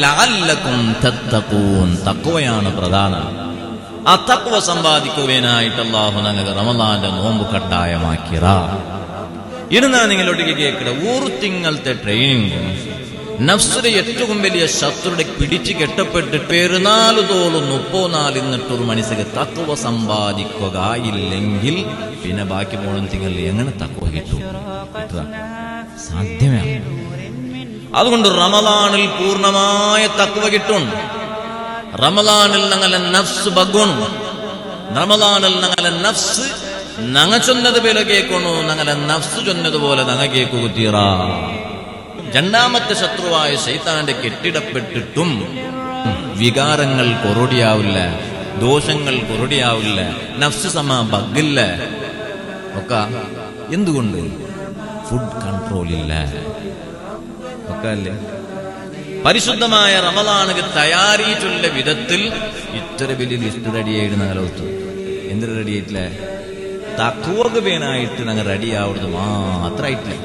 ലഅല്ലകും തത്തഖൂൻ, തഖ്വയാണ് പ്രധാനം. ആ തഖ്വ സമ്പാദിക്കുവാനായിട്ട് അല്ലാഹു ഞങ്ങൾക്ക് റമളാന്റെ നോമ്പ് കട്ടായമാക്കിറ. ഇരുന്നാ നിങ്ങളൊട്ടിക്ക് കേൾക്കട ഒരു തിങ്കളത്തെ ട്രെയിനിങ്ങും നഫ്സിലെ ഏറ്റവും വലിയ ശത്രുടെ പിടിച്ച് കെട്ടപ്പെട്ട് പെരുന്നാല് തോളും 34 എന്നിട്ടൊരു മനുഷ്യക്ക് തഖ്വ സമ്പാദിക്കുക ഇല്ലെങ്കിൽ പിന്നെ ബാക്കി പോണം തിങ്കൾ എങ്ങനെ തഖ്വ കിട്ടും? സാധ്യമേ. അതുകൊണ്ട് റമളാനിൽ പൂർണ്ണമായ തഖ്വ കിട്ടും. റമളാനിൽ ഞങ്ങളെ നഫ്സ് ബഗ്ഗും. റമളാനിൽ ഞങ്ങളെ നഫ്സ് ഞങ്ങ ചൊന്നത് പോലെ കേൾക്കണു, ഞങ്ങളെ നഫ്സ് ചൊന്നതുപോലെ ഞങ്ങ കേൾക്കുക തീറ. രണ്ടാമത്തെ ശത്രുവായ ശൈത്താന്റെ കെട്ടിടപ്പെട്ടിട്ടും വികാരങ്ങൾ കൊറോടിയാവില്ല, ദോഷങ്ങൾ കൊറോടിയാവില്ല, നഫ്സ് സമ ബഗ്ഗില്ല. ഒക്കെ എന്തുകൊണ്ട്? ഫുഡ് കൺട്രോൾ ഇല്ല. ഒക്കെ അല്ലേ? പരിശുദ്ധമായ റമളാനിന് തയ്യാറിയിട്ടുള്ള വിധത്തിൽ ഇത്ര വലിയ ലിസ്റ്റ് റെഡിയായിട്ട് ഞങ്ങൾ ഒത്തു. എന്ത് റെഡിയായിട്ടില്ലേ? തഖ്വക്ക് വേനായിട്ട് ഞങ്ങൾ റെഡിയാവുന്നത് മാത്രമായിട്ടില്ല.